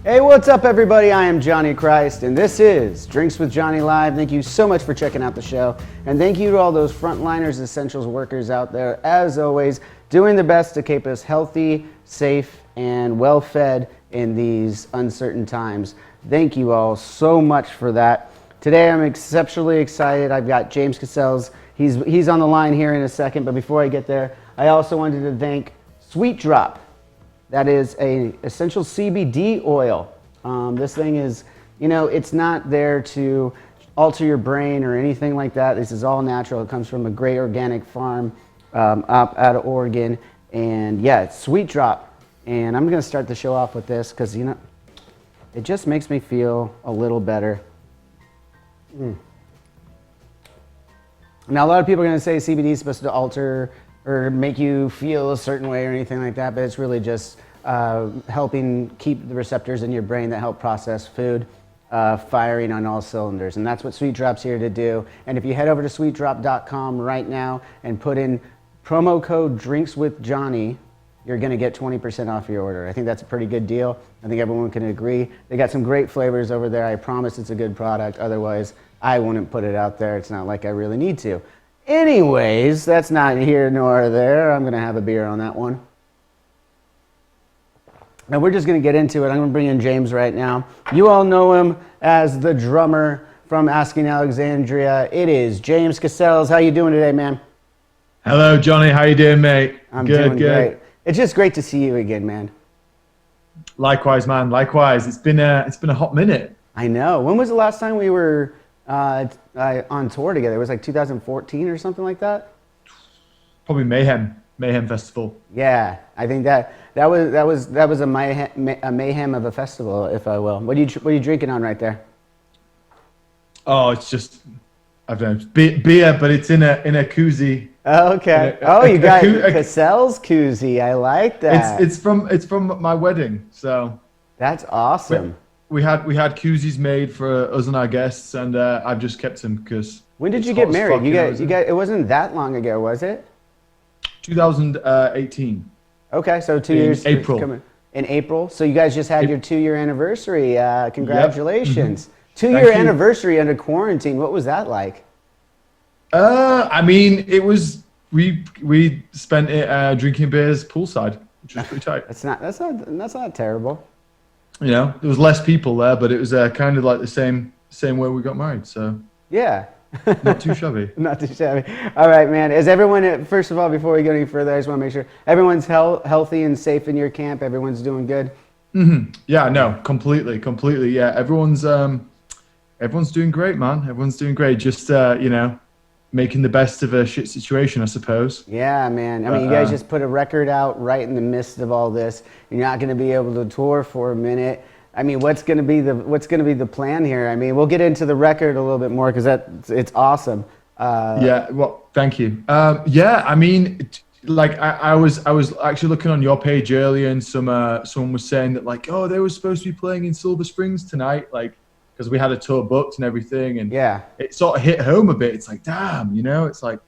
Hey, what's up, everybody? I am Johnny Christ, and this is Drinks with Johnny Live. Thank you so much for checking out the show, and thank you to all those frontliners, essentials workers out there, as always, doing their best to keep us healthy, safe, and well-fed in these uncertain times. Thank you all so much for that. Today, I'm exceptionally excited. I've got James Cassells. He's on the line here in a second, but before I get there, I also wanted to thank Sweet Drop. That is a essential CBD oil. This thing is, it's not there to alter your brain or anything like that. This is all natural. It comes from a great organic farm up out of Oregon. And yeah, it's Sweet Drop. And I'm gonna start the show off with this because, it just makes me feel a little better. Now, a lot of people are gonna say CBD is supposed to alter or make you feel a certain way or anything like that, but it's really just helping keep the receptors in your brain that help process food firing on all cylinders, and that's what Sweet Drop's here to do. And if you head over to sweetdrop.com right now and put in promo code DrinksWithJohnny, you're going to get 20% off your order. I think that's a pretty good deal. I think everyone can agree. They got some great flavors over there. I promise it's a good product. Otherwise, I wouldn't put it out there. It's not like I really need to. Anyways, that's not here nor there. I'm going to have a beer on that one. Now we're just going to get into it. I'm going to bring in James right now. You all know him as the drummer from Asking Alexandria. It is James Cassells. How you doing today, man? Hello, Johnny. How you doing, mate? I'm doing great. It's just great to see you again, man. Likewise, man. Likewise. It's been a hot minute. I know. When was the last time we were on tour together? It was like 2014 or something like that. Probably Mayhem Festival. Yeah, I think that was a mayhem of a festival, if I will. What are you drinking on right there? Oh, it's just, I don't know, beer, but it's in a koozie. Okay. You got Cassells koozie. I like that. It's from my wedding. So that's awesome. We had koozies made for us and our guests, and I've just kept them because. When did you get married? You got it wasn't that long ago, was it? 2018. Okay, so 2 years. April. In April. So you guys just had your 2-year anniversary. Congratulations. Yep. 2-year anniversary under quarantine. What was that like? I mean, it was we spent it drinking beers poolside, which was pretty tight. That's not terrible. There was less people there, but it was kind of like the same way we got married. So yeah. Not too shabby. Not too shabby. All right, man. Is everyone, first of all, before we go any further, I just want to make sure everyone's healthy and safe in your camp. Everyone's doing good. Mm-hmm. Yeah, no, completely. Yeah, everyone's doing great, man. Everyone's doing great. Just making the best of a shit situation, I suppose. Yeah, man. I mean, you guys just put a record out right in the midst of all this. You're not going to be able to tour for a minute. I mean, what's going to be the plan here? I mean, we'll get into the record a little bit more because it's awesome. Yeah, well, thank you. Yeah, I mean, I was actually looking on your page earlier, and someone was saying that they were supposed to be playing in Silver Springs tonight, because we had a tour booked and everything, and yeah, it sort of hit home a bit. It's like, damn, it's like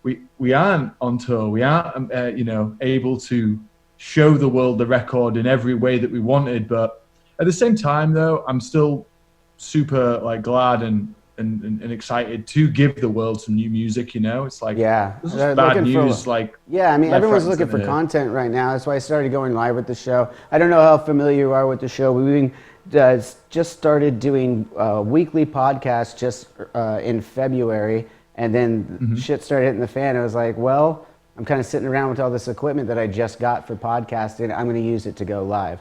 we aren't on tour, we aren't able to show the world the record in every way that we wanted, but at the same time, though, I'm still super glad and excited to give the world some new music. It's like, yeah, this is bad news. Yeah, I mean, everyone's looking for content right now. That's why I started going live with the show. I don't know how familiar you are with the show. We've just started doing weekly podcasts just in February, and then shit started hitting the fan. I was like, well, I'm kind of sitting around with all this equipment that I just got for podcasting. I'm going to use it to go live.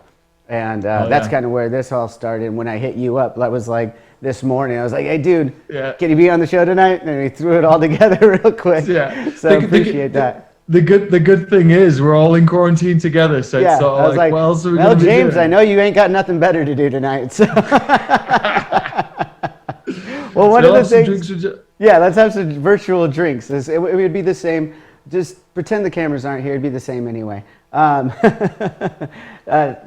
And that's kind of where this all started. When I hit you up, that was like this morning. I was like, hey, dude, can you be on the show tonight? And we threw it all together real quick. Yeah. So I appreciate that. The good thing is we're all in quarantine together. So it's sort of I was like, well, James, I know you ain't got nothing better to do tonight. So. Well, one of the things. Yeah, let's have some virtual drinks. It would be the same. Just pretend the cameras aren't here. It'd be the same anyway.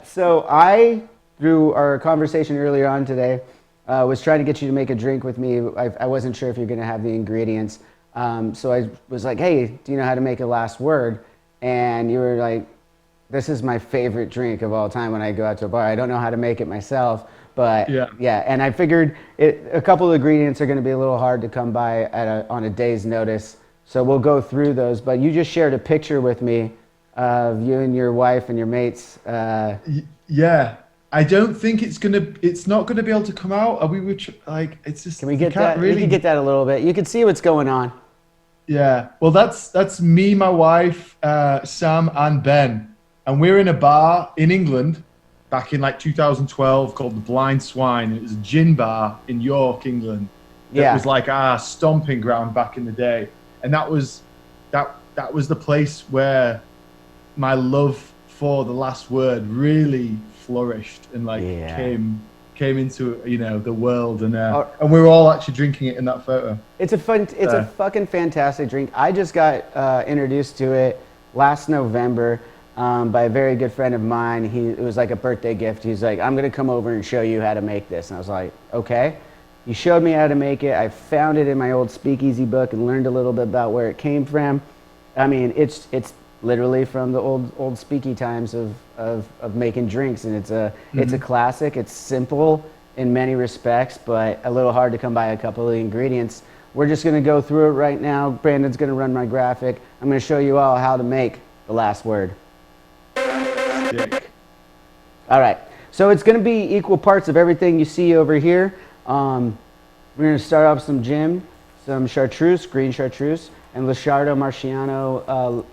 So I, through our conversation earlier on today, was trying to get you to make a drink with me. I wasn't sure if you're going to have the ingredients. So I was like, hey, do you know how to make a last word? And you were like, This is my favorite drink of all time when I go out to a bar. I don't know how to make it myself, but yeah. And I figured a couple of ingredients are going to be a little hard to come by on a day's notice. So we'll go through those. But you just shared a picture with me of you and your wife and your mates. Yeah. I don't think it's not gonna be able to come out. It's just. Can we get that? Really... We can get that a little bit. You can see what's going on. Yeah. Well, that's me, my wife, Sam, and Ben. And we're in a bar in England back in like 2012 called the Blind Swine. It was a gin bar in York, England. It was like our stomping ground back in the day. And that was the place where my love for The Last Word really flourished and came into the world, and we were all actually drinking it in that photo. It's a fucking fantastic drink. I just got introduced to it last November. By a very good friend of mine. It was like a birthday gift. He's like, I'm going to come over and show you how to make this. And I was like, okay. He showed me how to make it. I found it in my old speakeasy book and learned a little bit about where it came from. I mean, it's literally from the old speaky times of making drinks. And it's a classic. It's simple in many respects, but a little hard to come by a couple of the ingredients. We're just going to go through it right now. Brandon's going to run my graphic. I'm going to show you all how to make The Last Word. All right, so it's going to be equal parts of everything you see over here. We're going to start off some gin, some chartreuse, green chartreuse, and Lichardo Marciano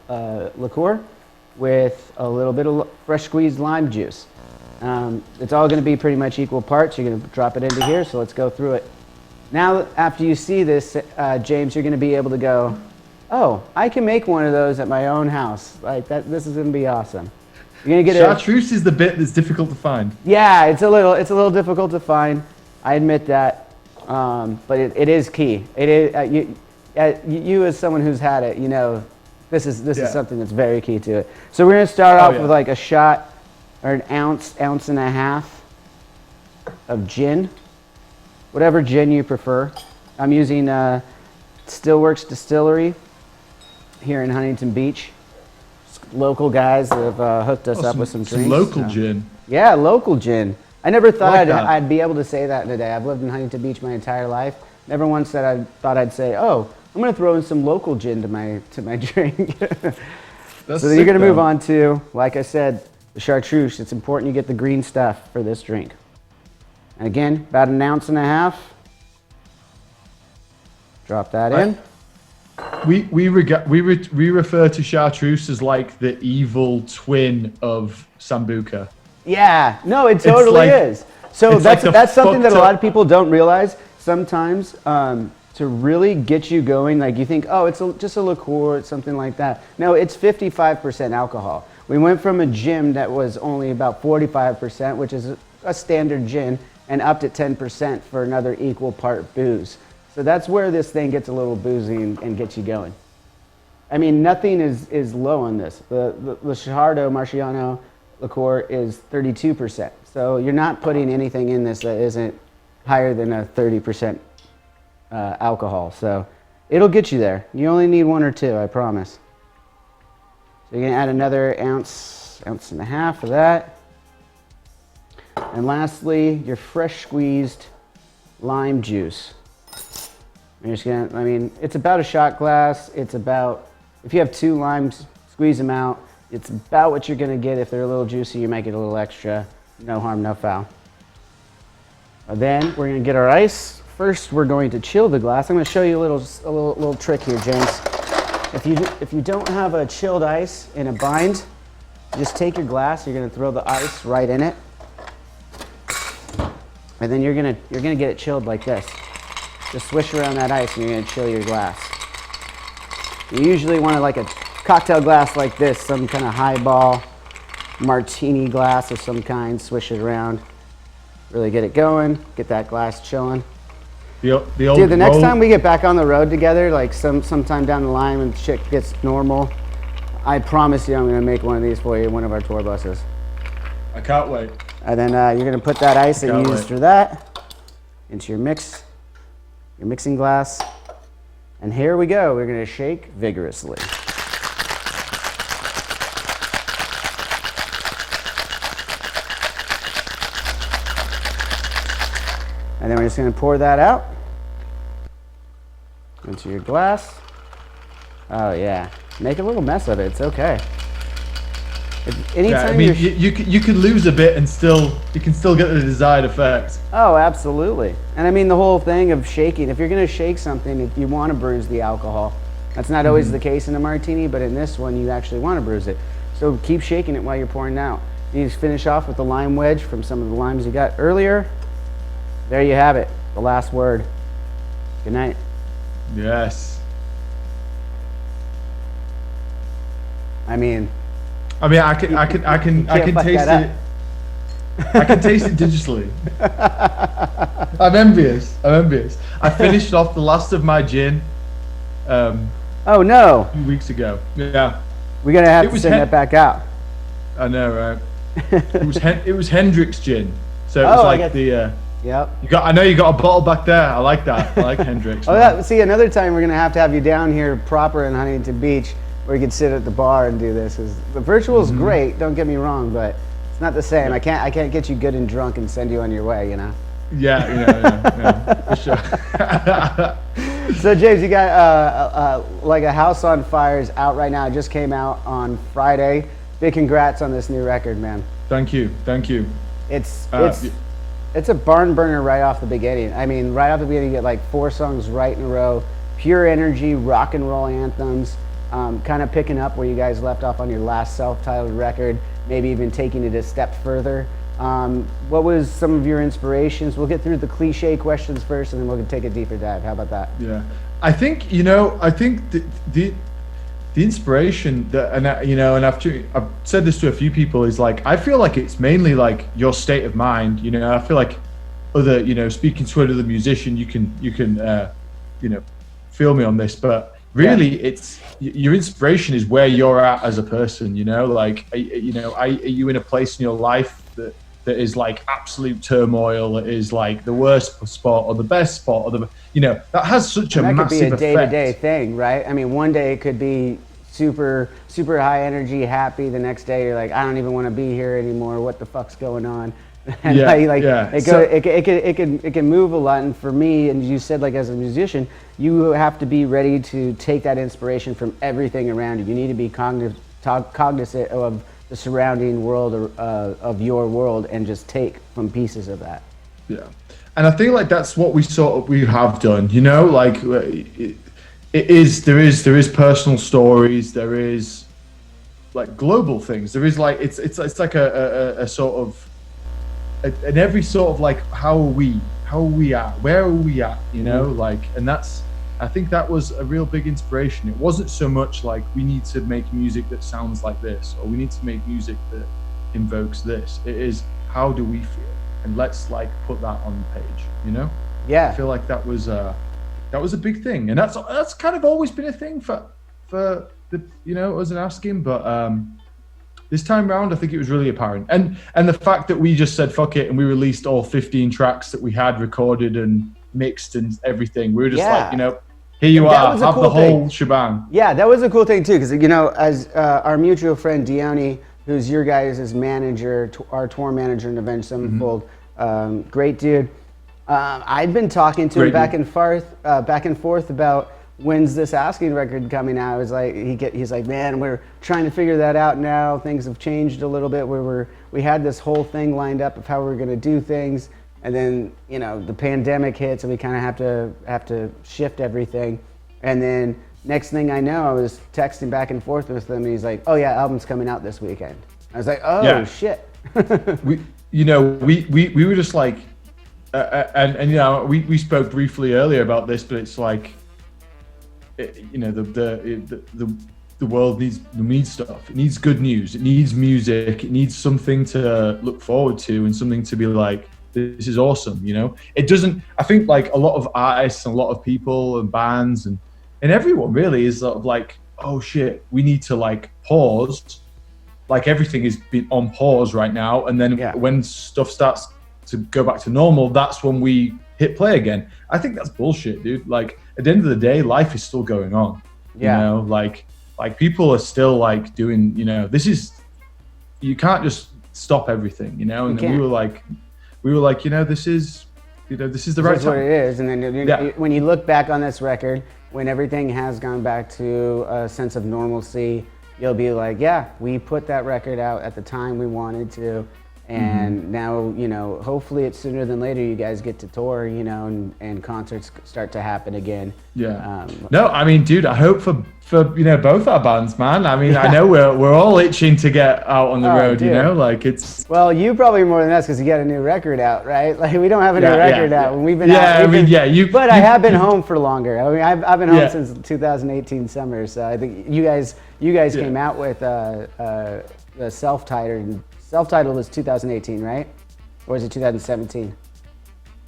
liqueur with a little bit of fresh squeezed lime juice. It's all going to be pretty much equal parts. You're going to drop it into here, so let's go through it. Now, after you see this, James, you're going to be able to go, oh, I can make one of those at my own house. Like that. This is going to be awesome. You're gonna get chartreuse is the bit that's difficult to find. Yeah, it's a little difficult to find. I admit that, but it is key. It is you as someone who's had it, this is something that's very key to it. So we're gonna start off with like a shot or an ounce and a half of gin, whatever gin you prefer. I'm using Stillworks Distillery here in Huntington Beach. Local guys that have hooked us up with some drinks. Local gin. Yeah, local gin. I never thought I'd be able to say that today. I've lived in Huntington Beach my entire life. Never once I thought I'd say, oh, I'm going to throw in some local gin to my drink. So you're going to move on to, like I said, the chartreuse. It's important you get the green stuff for this drink. And again, about an ounce and a half. Drop that in. We refer to chartreuse as like the evil twin of Sambuca. Yeah, no, it totally is. So that's something that a lot of people don't realize sometimes. To really get you going, like you think, oh, it's just a liqueur, it's something like that. No, it's 55% alcohol. We went from a gin that was only about 45%, which is a standard gin, and upped at 10% for another equal part booze. So that's where this thing gets a little boozy and gets you going. I mean, nothing is low on this. The Lichardo Marciano liqueur is 32%. So you're not putting anything in this that isn't higher than a 30% alcohol. So it'll get you there. You only need one or two, I promise. So you're going to add another ounce and a half of that. And lastly, your fresh squeezed lime juice. You're just gonna, it's about a shot glass. It's about, if you have 2 limes, squeeze them out. It's about what you're gonna get. If they're a little juicy, you might get a little extra. No harm, no foul. Then we're gonna get our ice. First, we're going to chill the glass. I'm gonna show you a little trick here, James. If you don't have a chilled ice in a bind, just take your glass. You're gonna throw the ice right in it, and then you're gonna get it chilled like this. Just swish around that ice and you're going to chill your glass. You usually want like a cocktail glass like this, some kind of highball, martini glass of some kind, swish it around. Really get it going, get that glass chilling. Dude, the next time we get back on the road together, like sometime down the line when shit gets normal, I promise you I'm going to make one of these for you, one of our tour buses. I can't wait. And then you're going to put that ice that you used for that into your mixing glass, and here we go. We're going to shake vigorously. And then we're just gonna pour that out into your glass. Oh yeah, make a little mess of it, it's okay. Yeah, I mean, you could lose a bit and you can still get the desired effect. Oh, absolutely. And I mean the whole thing of shaking, if you're gonna shake something, you wanna bruise the alcohol. That's not always the case in a martini, but in this one, you actually wanna bruise it. So keep shaking it while you're pouring it out. You just finish off with the lime wedge from some of the limes you got earlier. There you have it, the last word. Good night. Yes. I mean, I can taste it. I can taste it digitally. I'm envious. I finished off the last of my gin. Oh no! A few weeks ago. Yeah. We're gonna have to send that back out. I know, right? It was Hendrick's gin, so it was like the. Yep. I know you got a bottle back there. I like that. I like Hendrick's. Oh yeah. See, another time we're gonna have you down here proper in Huntington Beach, where you can sit at the bar and do this. The virtual is great. Don't get me wrong, but it's not the same. I can't get you good and drunk and send you on your way. You know. Yeah, for sure. So James, you got like a House on Fire is out right now. It just came out on Friday. Big congrats on this new record, man. Thank you. It's a barn burner right off the beginning. I mean, right off the beginning, you get like 4 songs right in a row, pure energy, rock and roll anthems, kind of picking up where you guys left off on your last self-titled record, maybe even taking it a step further. What was some of your inspirations? We'll get through the cliche questions first, and then we'll take a deeper dive. How about that? Yeah, I think the inspiration that, and I've said this to a few people, is like, I feel like it's mainly like your state of mind. I feel like speaking to another musician, you can feel me on this, but really it's your inspiration is where you're at as a person. Like, are you in a place in your life that is like absolute turmoil, it is like the worst spot or the best spot, or that has such a massive effect. That could be a day-to-day thing, right? I mean, one day it could be super high energy, happy. The next day you're like, I don't even want to be here anymore. What the fuck's going on? And it can move a lot. And for me, and you said, like, as a musician, you have to be ready to take that inspiration from everything around you. You need to be cognizant of the surrounding world of your world, and just take from pieces of that. Yeah, and I think like that's what we have done. Like there is personal stories, there is like global things, there is like it's like a sort of in every sort of like how are we at, where are we at, like, and I think that was a real big inspiration. It wasn't so much like we need to make music that sounds like this, or we need to make music that invokes this. It is, how do we feel, and let's like put that on the page. Yeah, I feel like that was a big thing, and that's kind of always been a thing for the us and Asking, but this time round I think it was really apparent, and the fact that we just said fuck it and we released all 15 tracks that we had recorded and mixed and everything. We were just like, here you are, have the whole shebang. Yeah, that was a cool thing too, because as our mutual friend Dione, who's your guys' manager, our tour manager in Avenged Sevenfold, great dude. I'd been talking to him back and forth about when's this Asking record coming out. I was like, he's like, man, we're trying to figure that out now. Things have changed a little bit. We had this whole thing lined up of how we were going to do things, and then the pandemic hits, and we kind of have to shift everything. And then next thing I know, I was texting back and forth with him, and he's like, oh yeah, album's coming out this weekend. I was like, oh yeah. Shit. we were just like. And we spoke briefly earlier about this, but it's like, the world needs stuff. It needs good news. It needs music. It needs something to look forward to, and something to be like, this is awesome. It doesn't. I think like a lot of artists and a lot of people and bands and everyone really is sort of like, oh shit, we need to like pause. Like everything is on pause right now, and then when stuff starts to go back to normal, that's when we hit play again. I think that's bullshit, dude. Like at the end of the day, life is still going on. Yeah. Like people are still like doing, this is, you can't just stop everything, and then we were like, this is this is the right This is what time. it is. And then when you look back on this record, when everything has gone back to a sense of normalcy, you'll be like, yeah, we put that record out at the time we wanted to. And now, hopefully it's sooner than later you guys get to tour, and concerts start to happen again. Yeah. No, I mean, dude, I hope for both our bands, man. I mean, I know we're all itching to get out on the road, dude. like it's. Well, you probably more than us because you got a new record out, right? Like we don't have a new record out. When we've been out. But I have been home for longer. I mean, I've been home since 2018 summer. So I think you guys came out with the self-titled. Self-titled was 2018, right? Or was it 2017?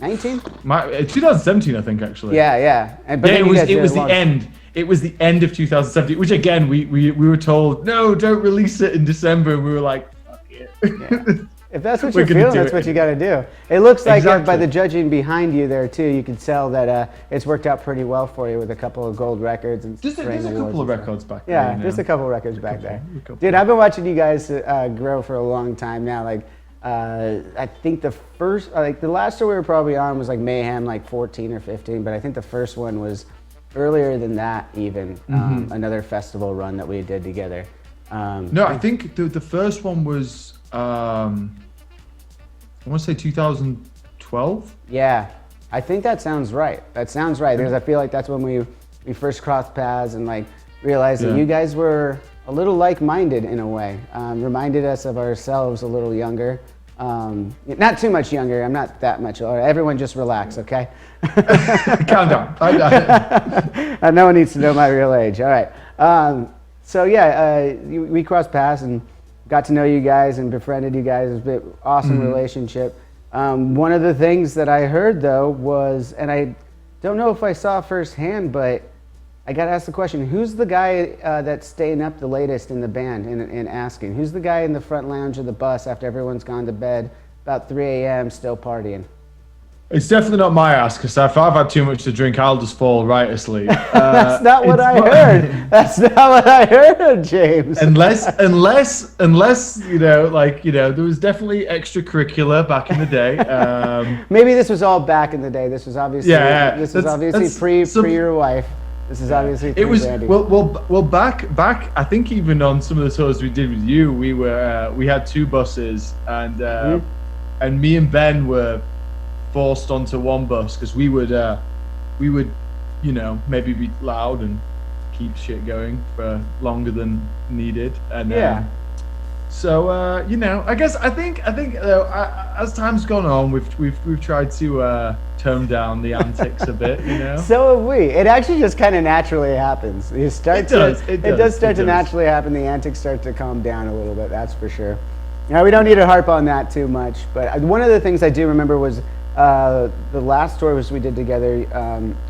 19? 2017, I think, actually. Yeah. But it was the end. It was the end of 2017, which again we were told, no, don't release it in December, and we were like, fuck it. Yeah. If that's what you're feeling, that's what you got to do. It looks like by the judging behind you there too, you can tell that it's worked out pretty well for you with a couple of gold records and there's a couple of records back there. Yeah, there's a couple of records back there. Dude, I've been watching you guys grow for a long time now. Like, I think the first, the last tour we were probably on was like Mayhem, like 14 or 15, but I think the first one was earlier than that even. Another festival run that we did together. No, I think the first one was. I want to say 2012. Yeah, I think that sounds right. Because I feel like that's when we first crossed paths and like realized that you guys were a little like-minded in a way. Reminded us of ourselves a little younger. Not too much younger. I'm not that much older. Everyone just relax, okay? Calm down. No one needs to know my real age. All right. So yeah, we crossed paths and got to know you guys and befriended you guys. It was an awesome relationship. One of the things that I heard though was, and I don't know if I saw firsthand, but I got to ask the question, who's the guy that's staying up the latest in the band in Asking? Who's the guy in the front lounge of the bus after everyone's gone to bed about 3 a.m. still partying? It's definitely not my ass, because if I've had too much to drink, I'll just fall right asleep. That's not what I heard. That's not what I heard, James. Unless there was definitely extracurricular back in the day. Maybe this was all back in the day. This was obviously This was obviously pre your wife. This is obviously it was Randy. well back. I think even on some of the tours we did with you, we had two buses, and me and Ben were forced onto one bus because we would maybe be loud and keep shit going for longer than needed, and so I think as time's gone on, we've tried to tone down the antics a bit, So have we. It actually just kind of naturally happens. It does start to naturally happen. The antics start to calm down a little bit. That's for sure. Now we don't need to harp on that too much, but one of the things I do remember was the last tour we did together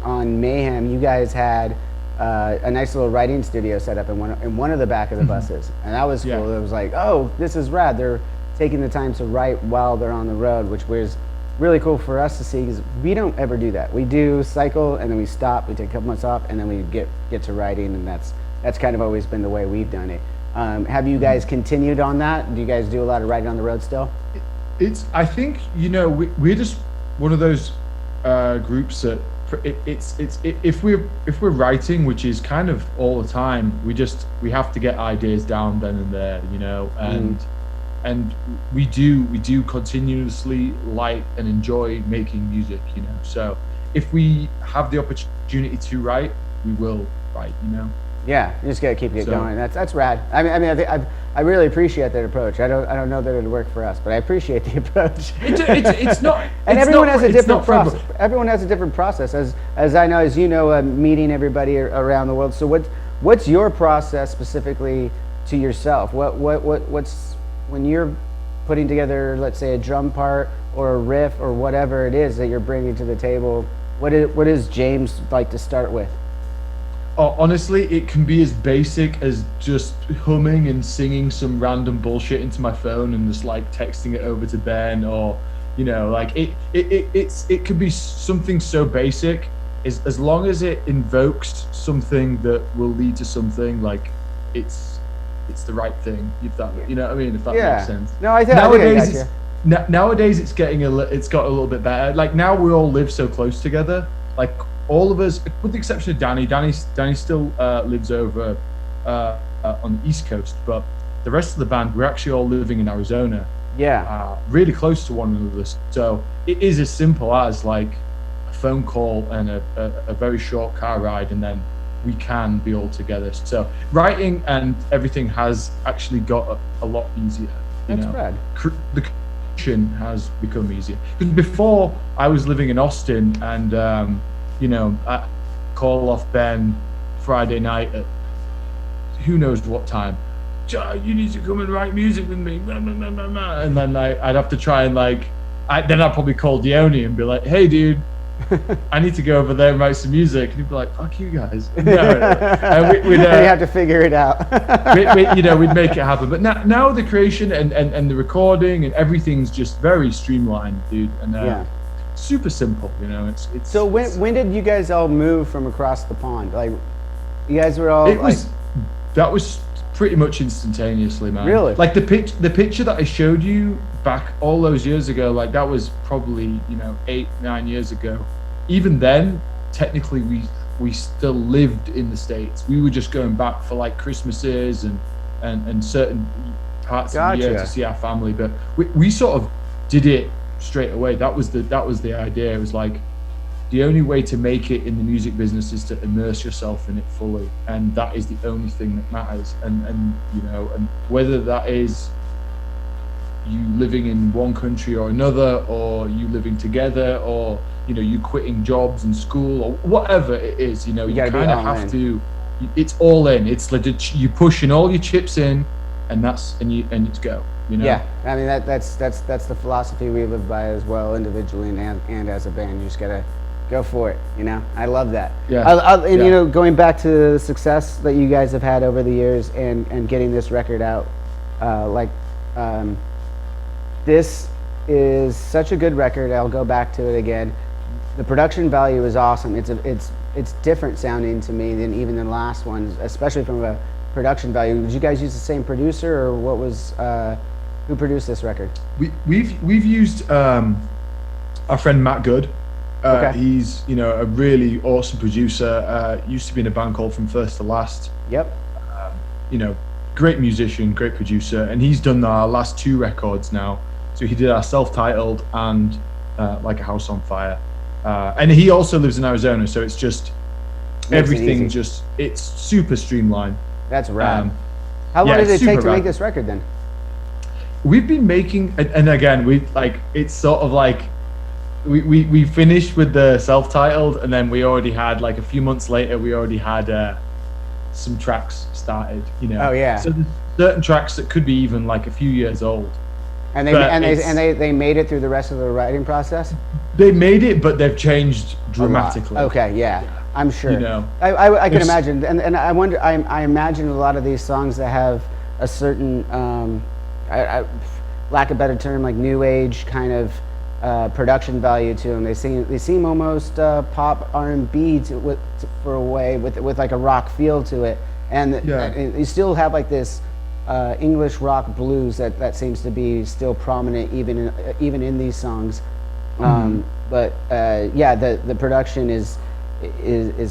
on Mayhem. You guys had a nice little writing studio set up in one of the back of the buses, and that was cool. It was like, oh, this is rad. They're taking the time to write while they're on the road, which was really cool for us to see because we don't ever do that. We do cycle and then we stop. We take a couple months off and then we get to writing, and that's kind of always been the way we've done it. Have you guys continued on that? Do you guys do a lot of writing on the road still? I think we're just one of those groups that if we're writing, which is kind of all the time, we have to get ideas down then and there, and we do continuously like and enjoy making music, so if we have the opportunity to write, we will write, Yeah, you just gotta keep it going. That's rad. I mean, I really appreciate that approach. I don't know that it'd work for us, but I appreciate the approach. It's not. And everyone has a different process. Everyone has a different process, as I know, as you know, meeting everybody around the world. So what's your process specifically to yourself? What's when you're putting together, let's say, a drum part or a riff or whatever it is that you're bringing to the table? What does James like to start with? Oh, honestly, it can be as basic as just humming and singing some random bullshit into my phone and just like texting it over to Ben, or like it could be something so basic as long as it invokes something that will lead to something, like it's the right thing. If that, what I mean, if that makes sense. No, I think nowadays I nowadays it's it's got a little bit better. Like now we all live so close together. Like all of us, with the exception of Danny. Danny still lives over on the East Coast, but the rest of the band, we're actually all living in Arizona. Yeah. Really close to one another. So it is as simple as like a phone call and a very short car ride, and then we can be all together. So writing and everything has actually got a lot easier. That's rad. The creation has become easier. Because before I was living in Austin, and I call off Ben Friday night at who knows what time. You need to come and write music with me. And then I'd have to try and then I'd probably call Dione and be like, hey dude, I need to go over there and write some music. And he'd be like, fuck you guys. No. And we'd have to figure it out. we'd make it happen. But now the creation and the recording and everything's just very streamlined, dude. And super simple, it's So when did you guys all move from across the pond? Like you guys were all that was pretty much instantaneously, man. Really? Like the picture that I showed you back all those years ago, like that was probably 8-9 years ago. Even then, technically we still lived in the States. We were just going back for like Christmases and certain parts of the year to see our family. But we sort of did it straight away. That was the idea. It was like the only way to make it in the music business is to immerse yourself in it fully, and that is the only thing that matters. And whether that is you living in one country or another, or you living together, or you quitting jobs and school, or whatever it is, you kind of have to. It's all in. It's legit. You pushing all your chips in, and you go. Yeah, I mean that's the philosophy we live by as well, individually and as a band. You just gotta go for it, I love that. Yeah. Going back to the success that you guys have had over the years and getting this record out, this is such a good record. I'll go back to it again. The production value is awesome. It's different sounding to me than even the last ones, especially from a production value. Did you guys use the same producer, or what was who produced this record? We've used our friend Matt Good. Okay. He's a really awesome producer. Used to be in a band called From First to Last. Yep. Great musician, great producer, and he's done our last 2 records now. So he did our self-titled and Like a House on Fire, and he also lives in Arizona. So it's just everything. It's super streamlined. That's rad. How long did it take to make this record then? We've been making, and again, it's sort of like. We finished with the self-titled, and then we already had a few months later we already had some tracks started. Oh yeah. So there's certain tracks that could be even a few years old. And they made it through the rest of the writing process. They made it, but they've changed dramatically. Okay, yeah, I'm sure. I can imagine, and I wonder. I imagine a lot of these songs that have a certain, lack of a better term, like new age kind of. Production value to them. They seem almost pop R&B for a way with like a rock feel to it, and you still have this English rock blues that seems to be still prominent even in these songs. But the production is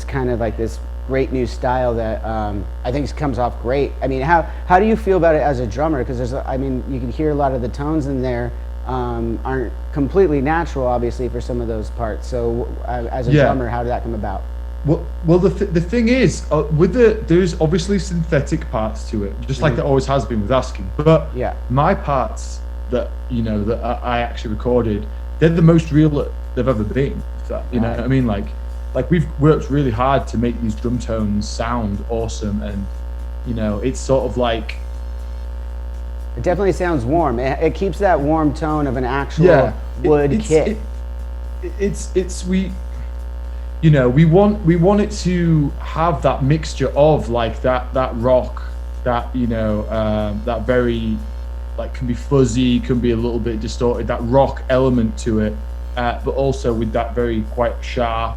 kind of like this great new style that I think comes off great. I mean, how do you feel about it as a drummer? Because you can hear a lot of the tones in there. Aren't completely natural, obviously, for some of those parts. So, as a drummer, how did that come about? Well, the thing is, there's obviously synthetic parts to it, just like there always has been with Asking. But my parts that that I actually recorded, they're the most real that they've ever been. You know what I mean? Like we've worked really hard to make these drum tones sound awesome, and it's sort of like. It definitely sounds warm. It keeps that warm tone of an actual wood kit. We want it to have that mixture of that rock, that that very can be fuzzy, can be a little bit distorted, that rock element to it, but also with that very quite sharp,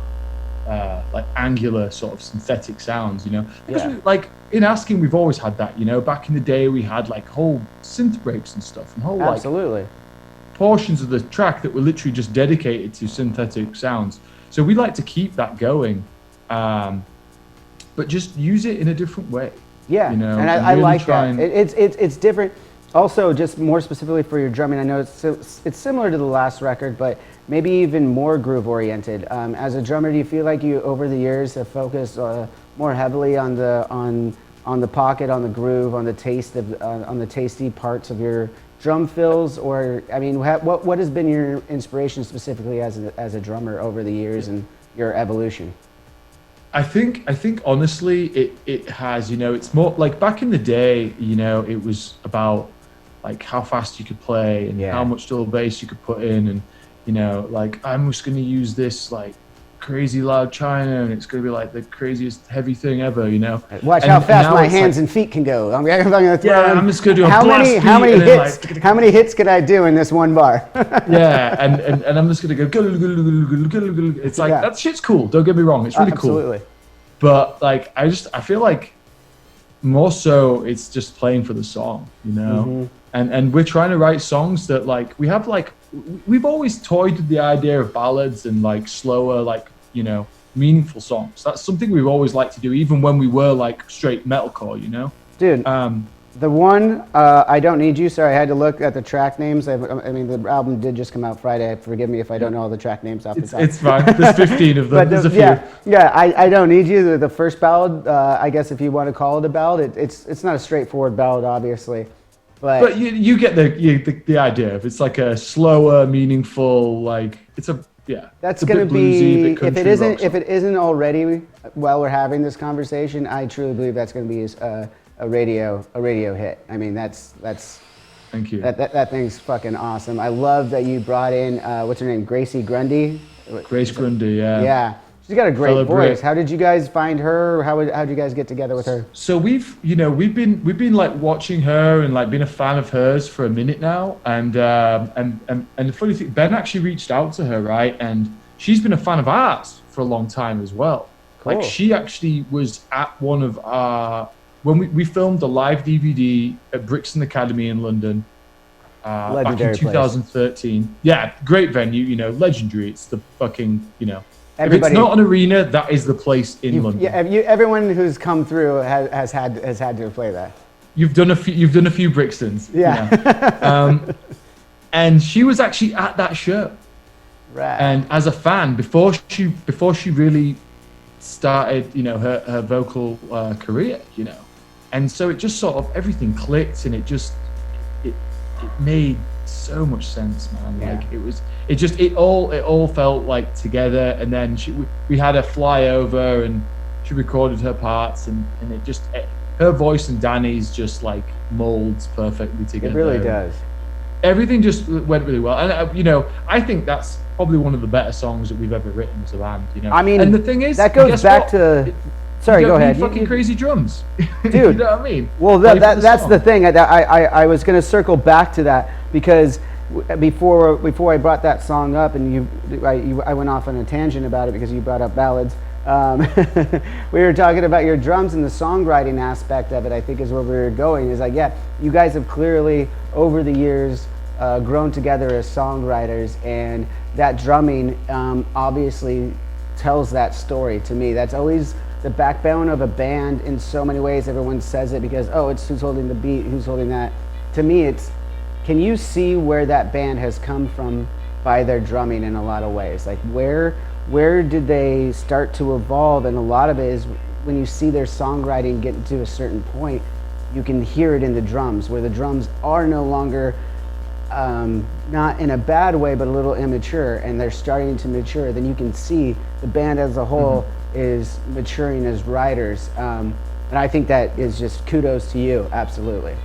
angular sort of synthetic sounds, because in Asking we've always had that, back in the day we had whole synth breaks and stuff, and whole absolutely portions of the track that were literally just dedicated to synthetic sounds. So we like to keep that going, but just use it in a different way. Yeah, you know, and I really like that. It's different. Also, just more specifically for your drumming, I know it's similar to the last record, but maybe even more groove oriented. As a drummer, do you feel like you over the years have focused more heavily on the pocket, on the groove, on the taste of on the tasty parts of your drum fills? Or I mean, what has been your inspiration specifically as a drummer over the years and your evolution? I think honestly it has, you know, it's more like back in the day, you know, it was about like how fast you could play and how much double bass you could put in, and you know, like I'm just going to use this like crazy loud china and it's going to be like the craziest heavy thing ever, you know. Watch how fast my hands and feet can go. I'm going to throw I'm just going to do a how many hits can I do in this one bar? Yeah, and I'm just going to go. It's like that shit's cool. Don't get me wrong, it's really cool. Absolutely. But like I feel like more so it's just playing for the song, you know. And we're trying to write songs that like we've always toyed with the idea of ballads and like slower, like, you know, meaningful songs. That's something we've always liked to do, even when we were like straight metalcore, you know. Dude, the one I Don't Need You. Sorry, I had to look at the track names. I mean, the album did just come out Friday. Forgive me if I don't know all the track names off the top. It's fine. There's 15 of them. But There's a few. I Don't Need You. The first ballad, I guess if you want to call it a ballad, it's not a straightforward ballad, obviously. But you get the idea of it's like a slower, meaningful, like it's a That's going to be if it isn't already while we're having this conversation. I truly believe that's going to be a radio hit. I mean, that's thank you. That thing's fucking awesome. I love that you brought in what's her name, Gracie Grundy. Grace Grundy, yeah. Yeah. She's got a great Fellow voice. Brit. How did you guys find her? How did you guys get together with her? So we've been like watching her and like been a fan of hers for a minute now, and the funny thing, Ben actually reached out to her, right, and she's been a fan of ours for a long time as well. Cool. Like she actually was at one of our when we filmed a live DVD at Brixton Academy in London back in 2013. Place. Yeah, great venue, you know, legendary. It's the fucking, you know. Everybody, if it's not an arena, that is the place in London. Yeah, everyone who's come through has had to play that. You've done a few Brixtons. Yeah. You know? And she was actually at that show. Right. And as a fan, before she really started, you know, her vocal career, you know, and so it just sort of everything clicked, and it made so much sense, man. Yeah. Like it all felt like together, and then we had a flyover and she recorded her parts, and her voice and Danny's just like molds perfectly together. It really does. Everything just went really well, and you know, I think that's probably one of the better songs that we've ever written as a band, you know. I mean, and the thing is, that goes back to sorry, go ahead. Fucking crazy drums, dude. You know what I mean? Well, that's the thing. I was going to circle back to that because before I brought that song up, and I went off on a tangent about it because you brought up ballads. We were talking about your drums and the songwriting aspect of it. I think is where we were going. Is like, yeah, you guys have clearly over the years grown together as songwriters, and that drumming obviously tells that story to me. That's always the backbone of a band in so many ways. Everyone says it because, oh, it's who's holding the beat, who's holding that. To me, it's, can you see where that band has come from by their drumming in a lot of ways? Like where did they start to evolve? And a lot of it is when you see their songwriting get to a certain point, you can hear it in the drums, where the drums are no longer, not in a bad way, but a little immature, and they're starting to mature. Then you can see the band as a whole is maturing as writers. And I think that is just kudos to you, absolutely.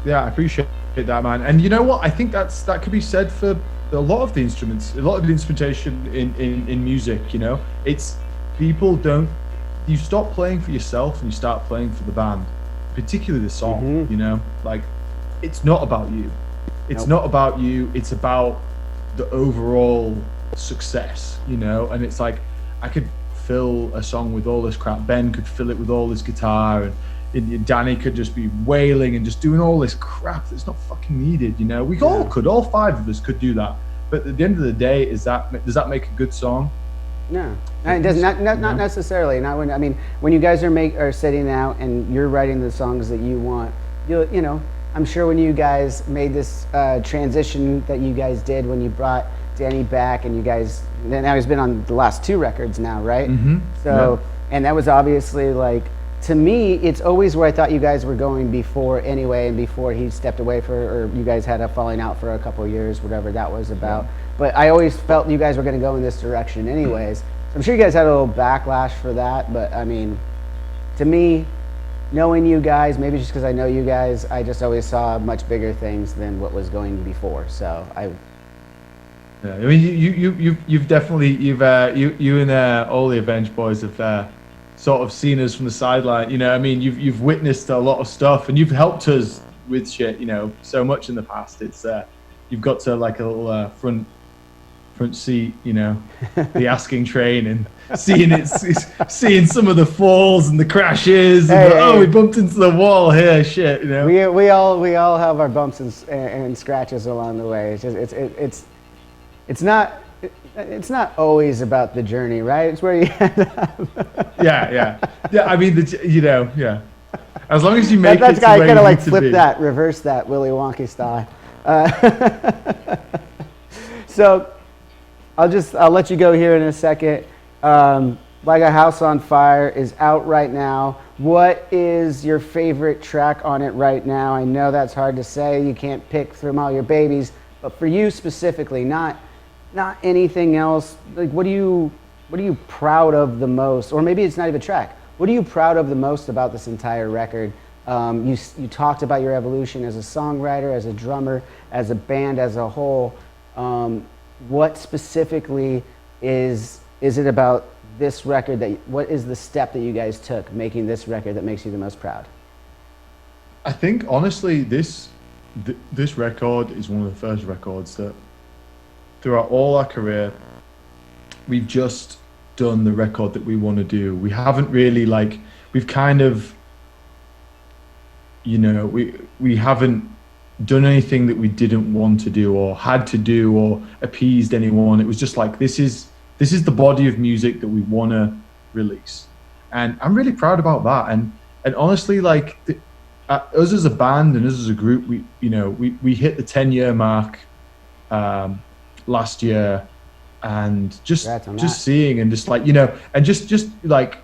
Yeah, I appreciate that, man. And you know what? I think that could be said for a lot of the instruments, a lot of the instrumentation in music, you know. It's people you stop playing for yourself and you start playing for the band, particularly the song, you know. Like, it's not about you. It's not about you. It's about the overall success, you know. And it's like, I could fill a song with all this crap. Ben could fill it with all this guitar, and Danny could just be wailing and just doing all this crap that's not fucking needed. You know, we all could, all five of us could do that. But at the end of the day, does that make a good song? No, it does not necessarily. Not when, I mean, when you guys are sitting out and you're writing the songs that you want, you know, I'm sure when you guys made this transition that you guys did when you brought Danny back, and you guys, now he's been on the last 2 records now, right? Mm-hmm. So, and that was obviously like, to me, it's always where I thought you guys were going before anyway, and before he stepped away or you guys had a falling out for a couple of years, whatever that was about. Yeah. But I always felt you guys were going to go in this direction anyways. So I'm sure you guys had a little backlash for that, but I mean, to me, knowing you guys, maybe just because I know you guys, I just always saw much bigger things than what was going before. So yeah, I mean, you've definitely you and all the Avenged boys have sort of seen us from the sideline. You know, I mean, you've witnessed a lot of stuff, and you've helped us with shit. You know, so much in the past. It's you've got to like a little front seat. You know, the Asking train and seeing some of the falls and the crashes. And we bumped into the wall here. Shit, you know. We all have our bumps and scratches along the way. It's just it's not always about the journey, right? It's where you end up. Yeah. I mean, as long as you make that it. Guy kind of like flip that, reverse that, Willy Wonka style. So I'll let you go here in a second. Like a House on Fire is out right now. What is your favorite track on it right now? I know that's hard to say. You can't pick from all your babies, but for you specifically, not anything else. Like, what are you proud of the most? Or maybe it's not even a track. What are you proud of the most about this entire record? You talked about your evolution as a songwriter, as a drummer, as a band, as a whole. What specifically is it about this record what is the step that you guys took making this record that makes you the most proud? I think honestly, this record is one of the first records that throughout all our career, we've just done the record that we want to do. We haven't really we've kind of, you know, we haven't done anything that we didn't want to do or had to do or appeased anyone. It was just like, this is the body of music that we want to release. And I'm really proud about that. And honestly, like us as a band and us as a group, we hit the 10-year mark last year, and just seeing and just like, you know, and just like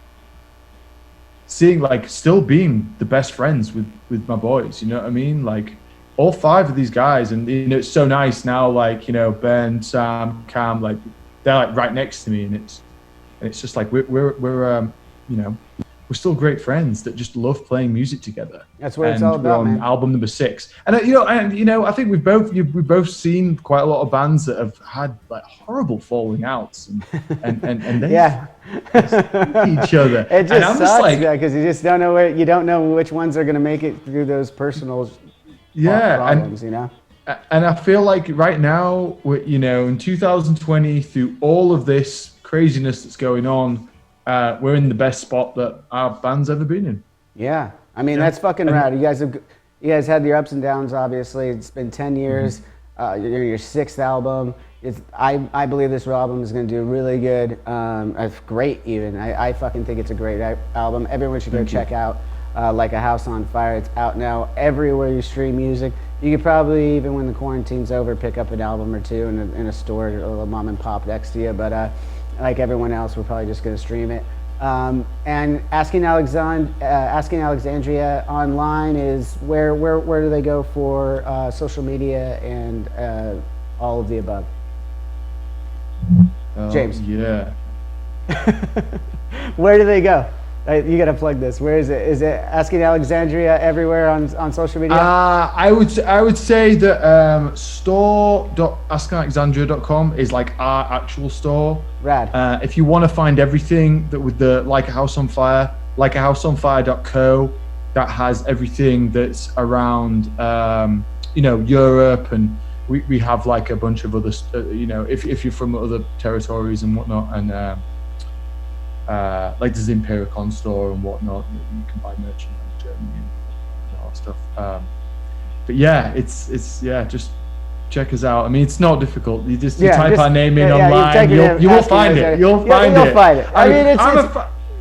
seeing like still being the best friends with my boys, you know what I mean? Like all 5 of these guys, and you know, it's so nice now, like, you know, Ben, Sam, Cam, like they're like right next to me, and it's just like we're you know, we're still great friends that just love playing music together. That's what it's all about, man. Album number 6, and I think we've both seen quite a lot of bands that have had like horrible falling outs, and they each other. It just sucks, because you just don't know you don't know which ones are going to make it through those personal problems, you know. And I feel like right now, you know, in 2020, through all of this craziness that's going on, we're in the best spot that our band's ever been in. Yeah, I mean, that's fucking rad. You guys had your ups and downs. Obviously, it's been 10 years. You're your 6th album. I believe this album is going to do really good. It's great, even. I fucking think it's a great album. Everyone should go check out Like a House on Fire. It's out now everywhere you stream music. You could probably, even when the quarantine's over, pick up an album or 2 in a store, a little mom and pop next to you. But like everyone else, we're probably just going to stream it. And Asking Alexandria online is where do they go for social media and all of the above? James. Yeah. Where do they go? You got to plug this. Where is it? Is it Asking Alexandria everywhere on social media? I would say that store.askingalexandria.com is like our actual store. Rad. If you want to find everything that with the Like a House on Fire, likeahouseonfire.co, that has everything that's around, you know, Europe, and we have like a bunch of other, you know, if you're from other territories and whatnot, and like there's the Impericon store and whatnot, you can buy merchandise Germany and all that stuff. But yeah, it's just check us out. I mean, it's not difficult. You just type our name in online. You will find it. You'll find it. I mean,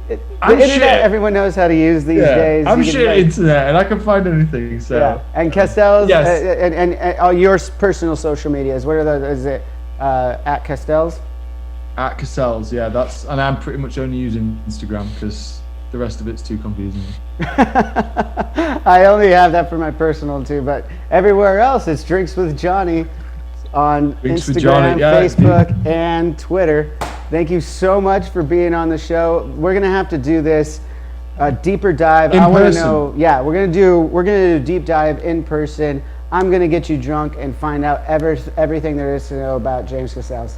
the internet, everyone knows how to use these days. I'm shit internet, and I can find anything. So. Yeah. And Cassells, and all your personal social medias. What are those? Is it at Cassells? At Cassells, yeah. And I'm pretty much only using Instagram because the rest of it's too confusing. I only have that for my personal too, but everywhere else it's Drinks with Johnny on Instagram, Facebook, and Twitter. Thank you so much for being on the show. We're gonna have to do this deeper dive. I want to know. Yeah, we're gonna do a deep dive in person. I'm gonna get you drunk and find out everything there is to know about James Cassells.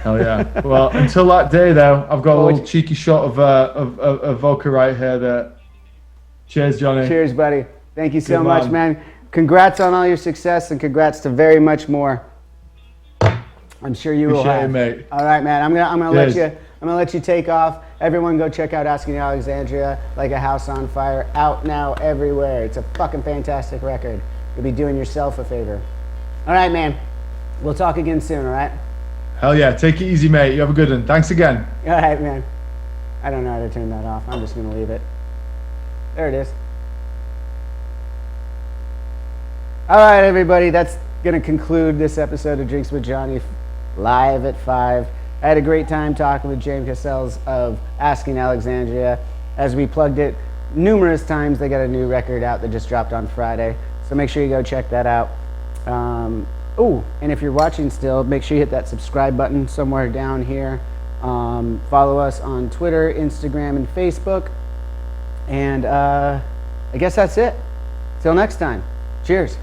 Hell yeah. Well, until that day though, I've got a little cheeky shot of vodka right here. Cheers, Johnny. Cheers, buddy. Thank you so much, man. Congrats on all your success, and congrats to very much more. I'm sure you will have. Mate. All right, man. I'm gonna let you take off. Everyone, go check out Asking Alexandria, Like a House on Fire. Out now everywhere. It's a fucking fantastic record. You'll be doing yourself a favor. All right, man. We'll talk again soon. All right. Hell yeah. Take it easy, mate. You have a good one. Thanks again. All right, man. I don't know how to turn that off. I'm just gonna leave it. There it is. All right, everybody. That's gonna conclude this episode of Drinks with Johnny live at 5. I had a great time talking with James Cassells of Asking Alexandria. As we plugged it numerous times, they got a new record out that just dropped on Friday. So make sure you go check that out. And if you're watching still, make sure you hit that subscribe button somewhere down here. Follow us on Twitter, Instagram, and Facebook. And I guess that's it. Till next time. Cheers.